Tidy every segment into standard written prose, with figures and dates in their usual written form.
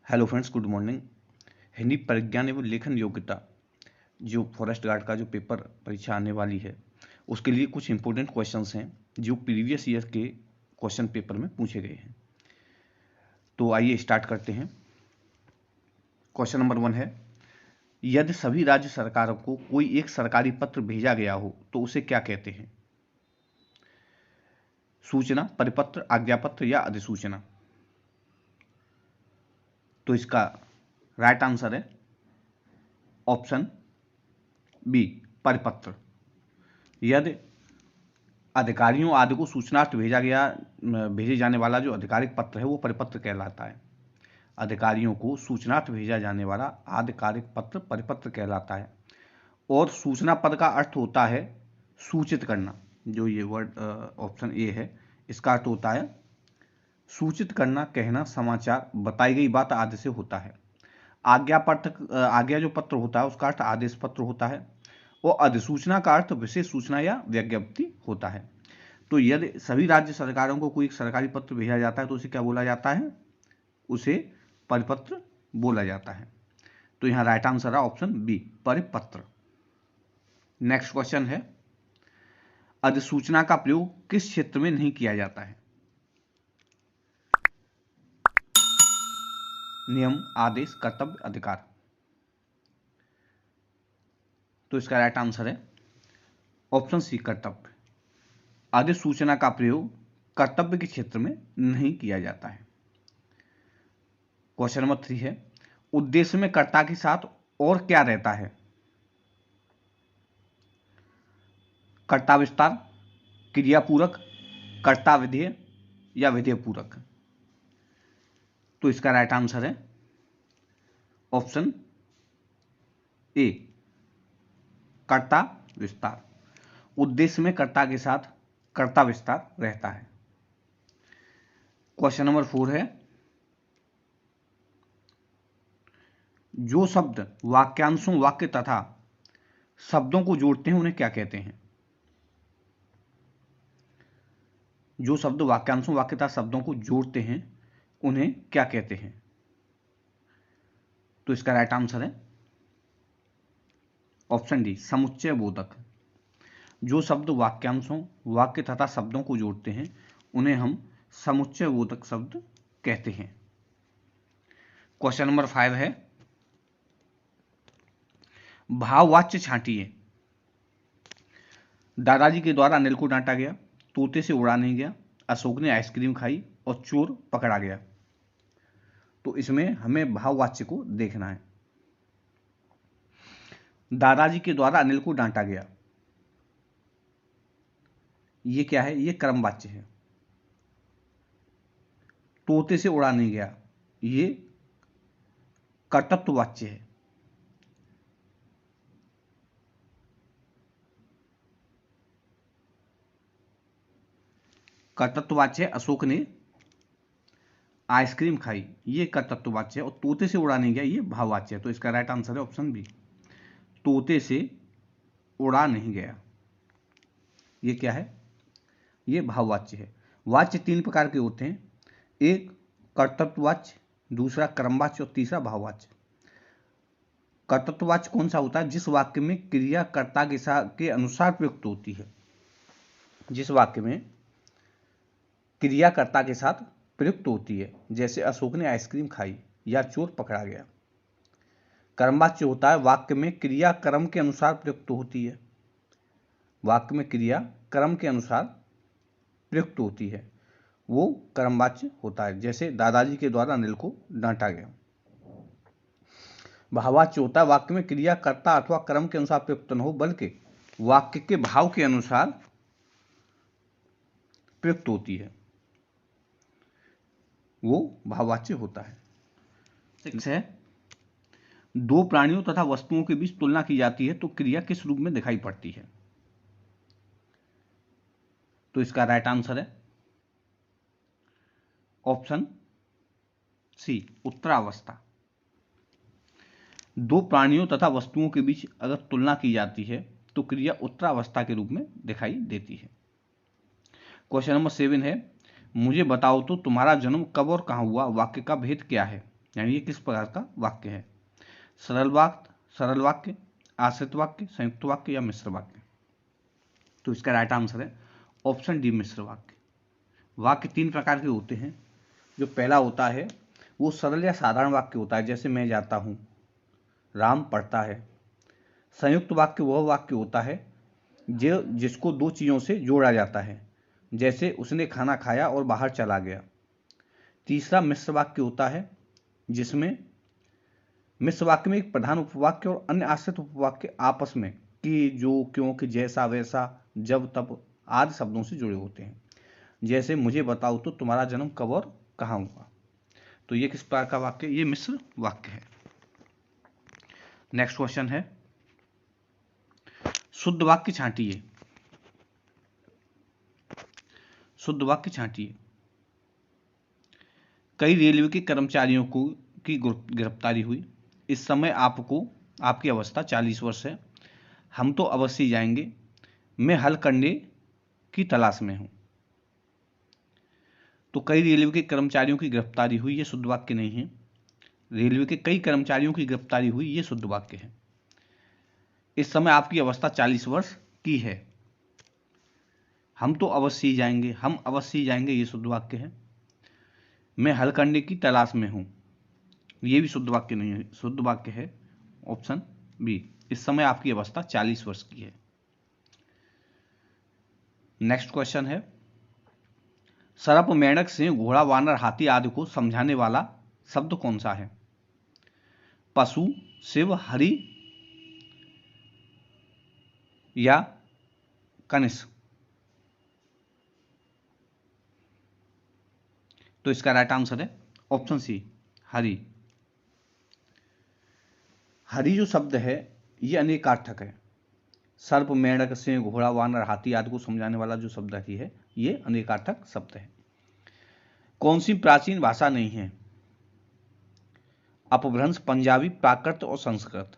Hello friends, good morning. Hindi परिज्ञान एवं लेखन योग्यता जो फॉरेस्ट गार्ड का जो पेपर परीक्षा आने वाली है उसके लिए कुछ इंपॉर्टेंट क्वेश्चंस हैं जो प्रीवियस ईयर के क्वेश्चन पेपर में पूछे गए हैं। तो आइए स्टार्ट करते हैं। क्वेश्चन नंबर 1 है, यदि सभी राज्य सरकारों को कोई एक सरकारी पत्र भेजा गया हो तो उसे क्या कहते हैं? सूचना, परिपत्र, आज्ञापत्र या अधिसूचना? तो इसका राइट आंसर है ऑप्शन बी, परिपत्र। यदि अधिकारियों आदि को सूचनार्थ भेजे जाने वाला जो आधिकारिक पत्र है वो परिपत्र कहलाता है। अधिकारियों को सूचनार्थ भेजा जाने वाला आधिकारिक पत्र परिपत्र कहलाता है। और सूचना पद का अर्थ होता है सूचित करना। जो ये वर्ड ऑप्शन ए है, इसका अर्थ होता है सूचित करना, कहना, समाचार, बताई गई बात आदि से होता है। आज्ञा जो पत्र होता है उसका अर्थ आदेश पत्र होता है। और अधिसूचना का अर्थ विशेष सूचना या विज्ञप्ति होता है। तो यदि सभी राज्य सरकारों को कोई सरकारी पत्र भेजा जाता है तो उसे क्या बोला जाता है? उसे परिपत्र बोला जाता है। तो यहां राइट आंसर है ऑप्शन बी, परिपत्र। नेक्स्ट क्वेश्चन है, अधिसूचना का प्रयोग किस क्षेत्र में नहीं किया जाता है? नियम, आदेश, कर्तव्य, अधिकार? तो इसका राइट आंसर है ऑप्शन सी, कर्तव्य। अधिसूचना का प्रयोग कर्तव्य के क्षेत्र में नहीं किया जाता है। क्वेश्चन नंबर 3 है, उद्देश्य में कर्ता के साथ और क्या रहता है? कर्ता विस्तार, क्रिया पूरक, कर्ता विधेय या विधेय पूरक? तो इसका राइट आंसर है ऑप्शन ए, कर्ता विस्तार। उद्देश्य में कर्ता के साथ कर्ता विस्तार रहता है। क्वेश्चन नंबर 4 है, जो शब्द वाक्यांशों, वाक्य तथा शब्दों को जोड़ते हैं उन्हें क्या कहते हैं? जो शब्द वाक्यांशों, वाक्य तथा शब्दों को जोड़ते हैं उन्हें क्या कहते हैं? तो इसका राइट आंसर है ऑप्शन डी, समुच्चय बोधक। जो शब्द वाक्यांशों, वाक्य तथा शब्दों को जोड़ते हैं उन्हें हम समुच्चय बोधक शब्द कहते हैं। क्वेश्चन नंबर 5 है, भाववाच्य छांटिए। दादाजी के द्वारा अनिल को डांटा गया, तोते से उड़ा नहीं गया, अशोक ने आइसक्रीम खाई और चोर पकड़ा गया। तो इसमें हमें भाववाच्य को देखना है। दादाजी के द्वारा अनिल को डांटा गया, ये क्या है? ये कर्मवाच्य है। तोते से उड़ा नहीं गया, ये कर्तृत्ववाच्य है। कर्तृत्ववाच्य है। अशोक ने आइसक्रीम खाई, ये कर्तृत्ववाच्य है। और तोते से उड़ा नहीं गया, ये भाववाच्य है। तो इसका राइट आंसर है ऑप्शन बी, तोते से उड़ा नहीं गया। ये क्या है? ये भाववाच्य है। वाच्य 3 प्रकार के होते हैं, एक कर्तृत्ववाच्य, दूसरा कर्मवाच्य और तीसरा भाववाच्य। कर्तृत्ववाच्य कौन सा होता है? जिस वाक्य में क्रिया कर्ता के अनुसार प्रयुक्त होती है। जिस वाक्य में क्रिया कर्ता के साथ प्रयुक्त होती है, जैसे अशोक ने आइसक्रीम खाई या चोर पकड़ा गया। कर्मवाच्य होता है वाक्य में क्रिया कर्म के अनुसार प्रयुक्त होती है। वाक्य में क्रिया कर्म के अनुसार प्रयुक्त होती है, वो कर्मवाच्य होता है। जैसे दादाजी के द्वारा अनिल को डांटा गया। भाववाच्य होता है वाक्य में क्रिया कर्ता अथवा कर्म के अनुसार प्रयुक्त न हो बल्कि वाक्य के भाव के अनुसार प्रयुक्त होती है, वो भाववाच्य होता है। 6 है, दो प्राणियों तथा वस्तुओं के बीच तुलना की जाती है तो क्रिया किस रूप में दिखाई पड़ती है? तो इसका राइट आंसर है ऑप्शन सी, उत्तरावस्था। दो प्राणियों तथा वस्तुओं के बीच अगर तुलना की जाती है तो क्रिया उत्तरावस्था के रूप में दिखाई देती है। क्वेश्चन नंबर 7 है, मुझे बताओ तो तुम्हारा जन्म कब और कहां हुआ, वाक्य का भेद क्या है? यानी ये किस प्रकार का वाक्य है? सरल वाक्य, आश्रित वाक्य, संयुक्त वाक्य या मिश्र वाक्य? तो इसका राइट आंसर है ऑप्शन डी, मिश्र वाक्य। वाक्य 3 प्रकार के होते हैं। जो पहला होता है वो सरल या साधारण वाक्य होता है, जैसे मैं जाता हूँ, राम पढ़ता है। संयुक्त वाक्य वह वाक्य होता है जो जिसको 2 चीज़ों से जोड़ा जाता है, जैसे उसने खाना खाया और बाहर चला गया। तीसरा मिश्र वाक्य होता है, जिसमें मिश्र वाक्य में एक प्रधान उपवाक्य और अन्य आश्रित उपवाक्य आपस में कि, जो, क्यों, कि, जैसा, वैसा, जब, तब आदि शब्दों से जुड़े होते हैं। जैसे मुझे बताओ तो तुम्हारा जन्म कब और कहाँ हुआ। तो ये किस प्रकार का वाक्य? ये मिश्र वाक्य है। नेक्स्ट क्वेश्चन है, शुद्ध वाक्य छांटिए। शुद्ध वाक्य छांटिए। कई रेलवे के कर्मचारियों को की गिरफ्तारी हुई। इस समय आपकी अवस्था 40 वर्ष है। हम तो अवश्य जाएंगे। मैं हल करने की तलाश में हूं। तो कई रेलवे के कर्मचारियों की गिरफ्तारी हुई, ये शुद्ध वाक्य नहीं है। रेलवे के कई कर्मचारियों की गिरफ्तारी हुई, ये शुद्ध वाक्य है। इस समय आपकी अवस्था 40 वर्ष की है। हम तो अवश्य जाएंगे, हम अवश्य जाएंगे, ये शुद्ध वाक्य है। मैं हल करने की तलाश में हूं, ये भी शुद्ध वाक्य नहीं है। शुद्ध वाक्य है ऑप्शन बी, इस समय आपकी अवस्था 40 वर्ष की है। नेक्स्ट क्वेश्चन है, सर्प, मेंढक, सिंह, घोड़ा, वानर, हाथी आदि को समझाने वाला शब्द कौन सा है? पशु, शिव, हरि या कनिष्क? तो इसका राइट आंसर है ऑप्शन सी, हरि। हरि जो शब्द है ये अनेकार्थक है। सर्प, मेंढक, सिंह, घोड़ा, वानर, हाथी आदि को समझाने वाला जो शब्द हरि है ये अनेकार्थक शब्द है। कौन सी प्राचीन भाषा नहीं है? अपभ्रंश, पंजाबी, प्राकृत और संस्कृत।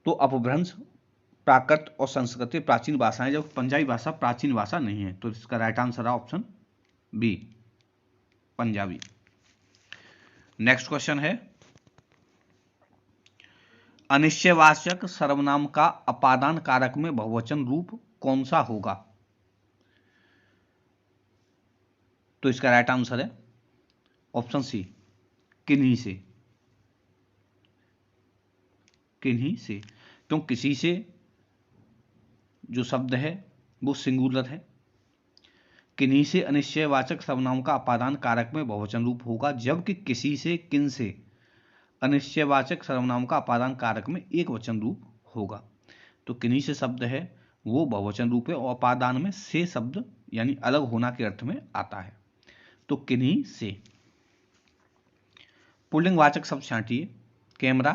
तो अपभ्रंश, प्राकृत और संस्कृत प्राचीन भाषाएं, जब पंजाबी भाषा प्राचीन भाषा नहीं है। तो इसका राइट आंसर है option B, Punjabi. Next question है, अनिश्चयवाचक सर्वनाम का अपादान कारक में बहुवचन रूप कौन सा होगा? तो इसका राइट आंसर है ऑप्शन सी, किन्हीं से। किन्हीं से, क्यों? किसी से जो शब्द है वो सिंगुलर है। किन्हीं से अनिश्चयवाचक सर्वनाम का अपादान कारक में बहुवचन रूप होगा, जबकि किसी से, किन से अनिश्चयवाचक सर्वनाम का अपादान कारक में एक वचन रूप होगा। तो किन्हीं से शब्द है वो बहुवचन रूप है और अपादान में से शब्द यानी अलग होना के अर्थ में आता है। तो किन्हीं से। पुल्लिंगवाचक शब्द छांटिए। कैमरा,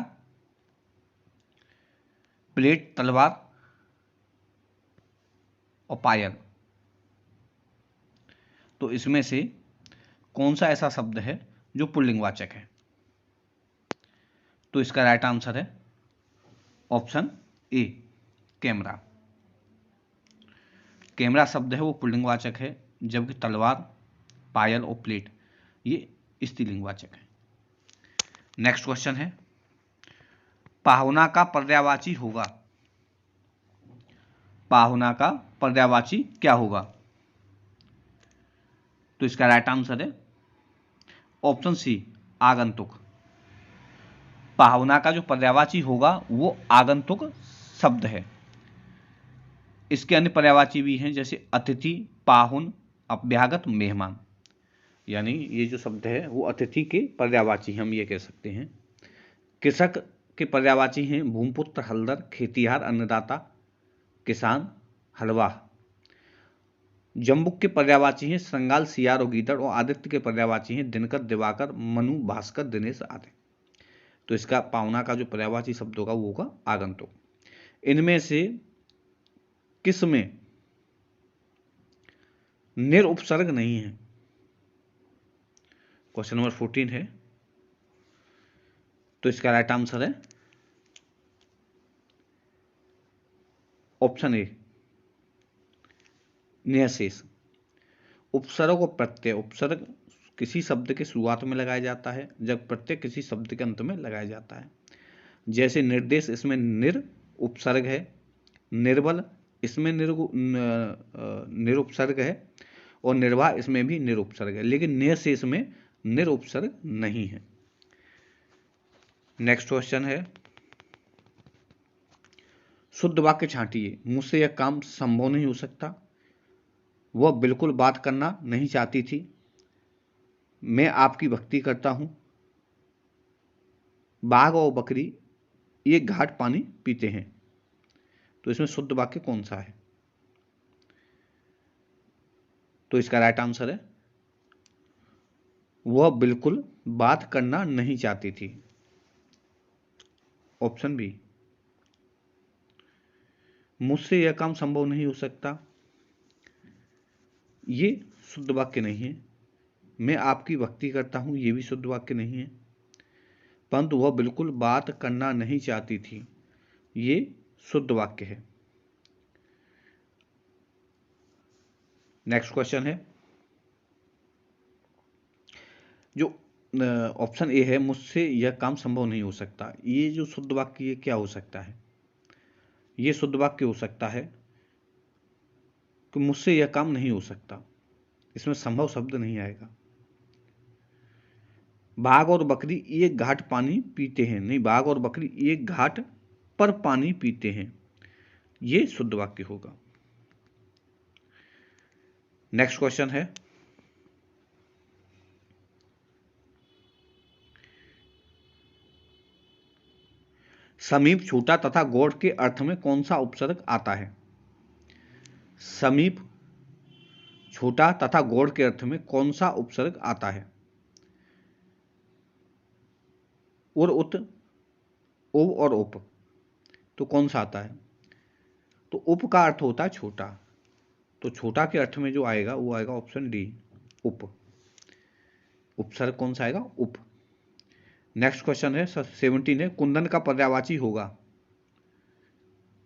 प्लेट, तलवार और पायल। तो इसमें से कौन सा ऐसा शब्द है जो पुल्लिंगवाचक है? तो इसका राइट आंसर है ऑप्शन ए, कैमरा। कैमरा शब्द है वो पुल्लिंगवाचक है, जबकि तलवार, पायल और प्लेट ये स्त्रीलिंगवाचक है। नेक्स्ट क्वेश्चन है, पाहुना का पर्यायवाची होगा। पाहुना का पर्यायवाची क्या होगा? तो इसका राइट आंसर है ऑप्शन सी, आगंतुक। पाहुना का जो पर्यायवाची होगा वो आगंतुक शब्द है। इसके अन्य पर्यायवाची भी हैं, जैसे अतिथि, पाहुन, अभ्यागत, मेहमान। यानी ये जो शब्द है वो अतिथि के पर्यायवाची हम ये कह सकते हैं। कृषक के पर्यायवाची हैं भूमिपुत्र, हलदर, खेतिहार, अन्नदाता, किसान, हलवा। जम्बुक के पर्यायवाची हैं श्रृंगाल, सियार और गीदड़। और आदित्य के पर्यायवाची हैं दिनकर, दिवाकर, मनु, भास्कर, दिनेश आदि। तो इसका पाहुना का जो पर्यायवाची शब्द होगा वो होगा आगंतुक। इनमें से किस में निरुपसर्ग नहीं है? क्वेश्चन नंबर 14 है। तो इसका राइट आंसर है ऑप्शन ए, निःशेष। उपसर्ग और प्रत्यय, उपसर्ग किसी शब्द के शुरुआत में लगाया जाता है, जब प्रत्यय किसी शब्द के अंत में लगाया जाता है। जैसे निर्देश, इसमें निर उपसर्ग है, निर्बल इसमें निरुपसर्ग है, और निर्वाह इसमें भी निरुपसर्ग है, लेकिन ने से इसमें निरुपसर्ग नहीं है। नेक्स्ट क्वेश्चन है, शुद्ध वाक्य छांटिए। मुझसे यह काम संभव नहीं हो सकता, वह बिल्कुल बात करना नहीं चाहती थी, मैं आपकी भक्ति करता हूं, बाघ और बकरी एक घाट पानी पीते हैं। तो इसमें शुद्ध वाक्य कौन सा है? तो इसका राइट आंसर है, वह बिल्कुल बात करना नहीं चाहती थी, ऑप्शन बी। मुझसे यह काम संभव नहीं हो सकता, ये शुद्ध वाक्य नहीं है। मैं आपकी भक्ति करता हूं, ये भी शुद्ध वाक्य नहीं है। परंतु वह बिल्कुल बात करना नहीं चाहती थी, ये शुद्ध वाक्य है। नेक्स्ट क्वेश्चन है, जो ऑप्शन ए है, मुझसे यह काम संभव नहीं हो सकता, ये जो शुद्ध वाक्य ये क्या हो सकता है? ये शुद्ध वाक्य हो सकता है कि मुझसे यह काम नहीं हो सकता, इसमें संभव शब्द नहीं आएगा। बाघ और बकरी एक घाट पानी पीते हैं, नहीं, बाघ और बकरी एक घाट पर पानी पीते हैं, ये शुद्ध वाक्य होगा। नेक्स्ट क्वेश्चन है, समीप, छोटा तथा गौड़ के अर्थ में कौन सा उपसर्ग आता है? समीप, छोटा तथा गौड़ के अर्थ में कौन सा उपसर्ग आता है? उर, उत, उव और उप, तो कौन सा आता है? तो उप का अर्थ होता है छोटा, तो छोटा के अर्थ में जो आएगा वो आएगा ऑप्शन डी, उप। उपसर्ग कौन सा आएगा? उप। नेक्स्ट क्वेश्चन है 17 है, कुंदन का पर्यायवाची होगा,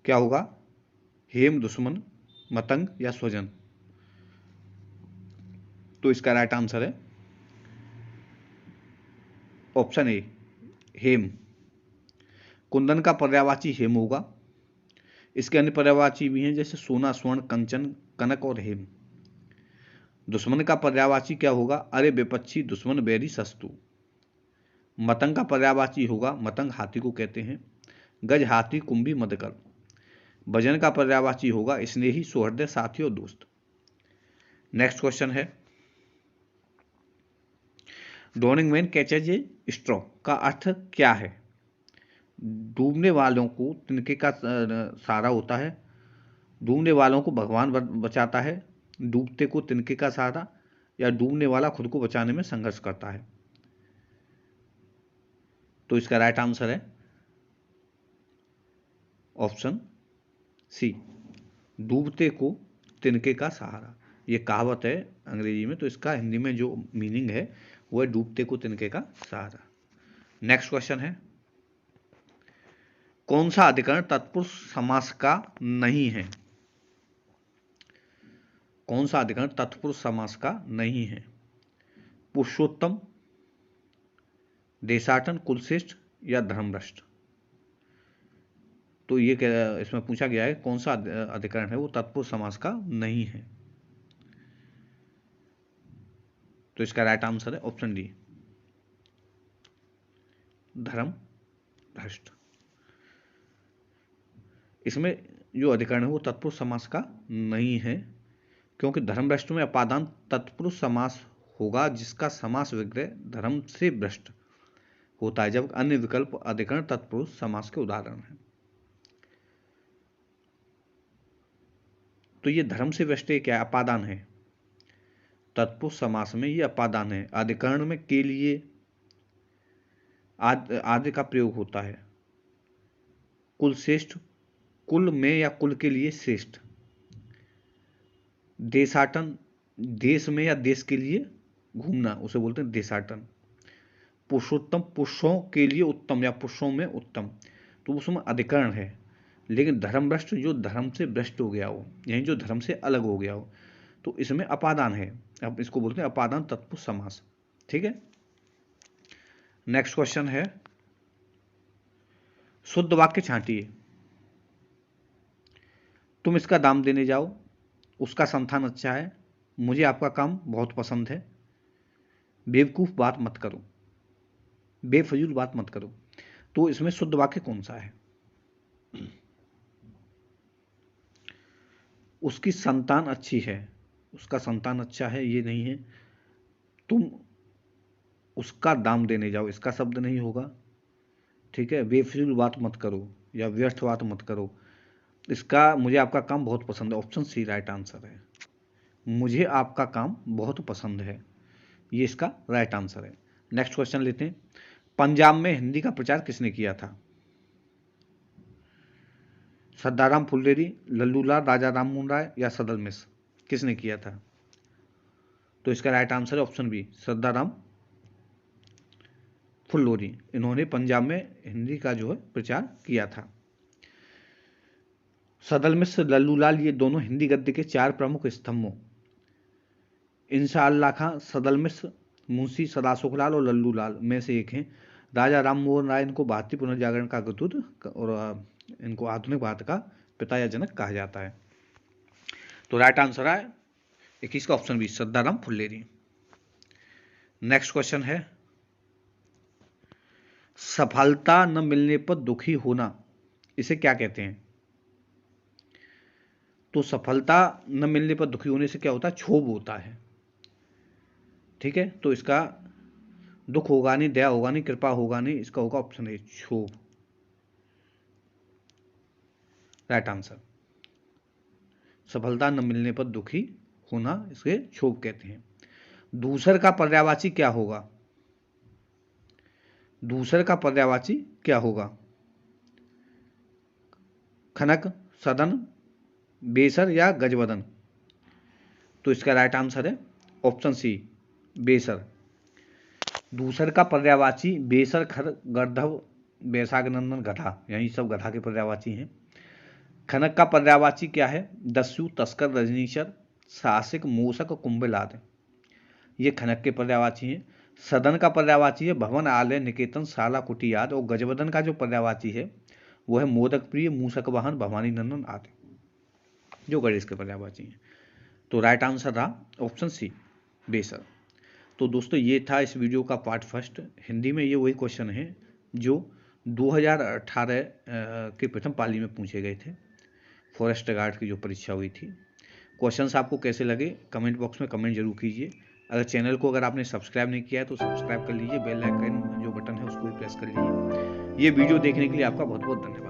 क्या होगा? हेम, दुश्मन, मतंग या स्वजन? तो इसका राइट आंसर है ऑप्शन ए, हेम। कुंदन का पर्यायवाची हेम होगा। इसके अन्य पर्यायवाची भी हैं, जैसे सोना, स्वर्ण, कंचन, कनक और हेम। दुश्मन का पर्यायवाची क्या होगा? अरे बेपच्छी, दुश्मन, बैरी, सस्तु। मतंग का पर्यायवाची होगा, मतंग हाथी को कहते हैं, गज, हाथी, कुंभी, मदकर। भजन का पर्यायवाची होगा स्नेही, सौहृदय, साथी और दोस्त। नेक्स्ट क्वेश्चन है, ड्रोनिंग मैन कैचेज ए स्ट्रॉ का अर्थ क्या है? डूबने वालों को तिनके का सहारा होता है, डूबने वालों को भगवान बचाता है, डूबते को तिनके का सहारा, या डूबने वाला खुद को बचाने में संघर्ष करता है। तो इसका राइट आंसर है ऑप्शन सी, डूबते को तिनके का सहारा। ये कहावत है अंग्रेजी में, तो इसका हिंदी में जो मीनिंग है वो है डूबते को तिनके का सहारा। नेक्स्ट क्वेश्चन है, कौन सा अधिकरण तत्पुरुष समास का नहीं है? कौन सा अधिकरण तत्पुरुष समास का नहीं है? पुरुषोत्तम, देशाटन, कुलश्रेष्ठ या धर्मभ्रष्ट? तो ये इसमें पूछा गया है कौन सा अधिकरण है वो तत्पुरुष समास का नहीं है। तो इसका राइट आंसर है ऑप्शन डी, धर्मभ्रष्ट। इसमें जो अधिकरण है वो तत्पुरुष समास का नहीं है, क्योंकि धर्मभ्रष्ट में अपादान तत्पुरुष समास होगा जिसका समास विग्रह धर्म से भ्रष्ट होता है, जब अन्य विकल्प अधिकरण तत्पुरुष समास के उदाहरण हैं। तो ये धर्म से भ्रष्ट क्या अपादान है? तत्पुरुष समास में ये अपादान है। अधिकरण में के लिए आदि का प्रयोग होता है। कुल श्रेष्ठ, कुल में या कुल के लिए श्रेष्ठ। देशाटन, देश में या देश के लिए घूमना, उसे बोलते हैं देशाटन। पुरुषोत्तम, पुरुषों के लिए उत्तम या पुरुषों में उत्तम, तो उसमें अधिकरण है। लेकिन धर्मभ्रष्ट जो धर्म से भ्रष्ट हो गया हो, यानी जो धर्म से अलग हो गया हो, तो इसमें अपादान है। अब इसको बोलते हैं अपादान तत्पुरुष समास। ठीक है। नेक्स्ट क्वेश्चन है, शुद्ध वाक्य छांटिए। तुम इसका दाम देने जाओ, उसका संतान अच्छा है, मुझे आपका काम बहुत पसंद है, बेवकूफ बात मत करो, बेफजूल बात मत करो। तो इसमें शुद्ध वाक्य कौन सा है? उसकी संतान अच्छी है, उसका संतान अच्छा है ये नहीं है। तुम उसका दाम देने जाओ, इसका शब्द नहीं होगा, ठीक है। बेफजूल बात मत करो या व्यर्थ बात मत करो, इसका मुझे आपका काम बहुत पसंद है, ऑप्शन सी राइट आंसर है। मुझे आपका काम बहुत पसंद है, ये इसका राइट आंसर है। नेक्स्ट क्वेश्चन लेते हैं, पंजाब में हिंदी का प्रचार किसने किया था? सद्दाराम फुल्लेरी, लल्लूलाल, राजा राममोहन राय या सदल मिश्र, किसने किया था? तो इसका राइट आंसर है ऑप्शन बी, सद्दाराम फुल्लोरी। इन्होंने पंजाब में हिंदी का जो है प्रचार किया था। सदल मिश्र, लल्लूलाल, ये दोनों हिंदी गद्य के 4 प्रमुख स्तंभों इंशाअल्लाह खां, सदल मिश्र, मुंशी सदा सुखलाल और लल्लूलाल में से एक हैं। राजा राममोहन राय इनको भारतीय पुनर्जागरण का दूत और इनको आधुनिक भारत का पिता या जनक कहा जाता है। तो राइट आंसर है 21 का ऑप्शन बी, सद्दाराम फुल्लेरी। नेक्स्ट क्वेश्चन है, सफलता न मिलने पर दुखी होना, इसे क्या कहते हैं? तो सफलता न मिलने पर दुखी होने से क्या होता है? क्षोभ होता है, ठीक है। तो इसका दुख होगा नहीं, दया होगा नहीं, कृपा होगा नहीं, इसका होगा ऑप्शन ए, क्षोभ, राइट आंसर। सफलता न मिलने पर दुखी होना इसके क्षोभ कहते हैं। दूसर का पर्यायवाची क्या होगा? दूसर का पर्यायवाची क्या होगा? खनक, सदन, बेसर या गजवदन? तो इसका राइट आंसर है ऑप्शन सी, बेसर। दूसर का पर्यायवाची बेसर, खर, गर्धव, बैसाख नंदन, गधा, यही सब गधा के पर्यायवाची हैं। खनक का पर्यायवाची क्या है? दस्यु, तस्कर, रजनीशर, साहसिक, मूषक, कुंभल आदि, ये खनक के पर्यायवाची हैं। सदन का पर्यायवाची है भवन, आलय, निकेतन, शाला, कुटी आदि। और गजवदन का जो पर्यायवाची है वो है मोदक प्रिय, मूषक वाहन, भवानी नंदन आदि, जो गणेश के पर्यायवाची हैं। तो राइट आंसर रहा ऑप्शन सी, बेसर। तो दोस्तों ये था इस वीडियो का पार्ट फर्स्ट। हिंदी में ये वही क्वेश्चन है जो 2018 के प्रथम पाली में पूछे गए थे, फॉरेस्ट गार्ड की जो परीक्षा हुई थी। क्वेश्चंस आपको कैसे लगे कमेंट बॉक्स में कमेंट जरूर कीजिए। अगर चैनल को अगर आपने सब्सक्राइब नहीं किया है तो सब्सक्राइब कर लीजिए, बेल आइकन जो बटन है उसको भी प्रेस कर लीजिए। ये वीडियो देखने के लिए आपका बहुत बहुत धन्यवाद।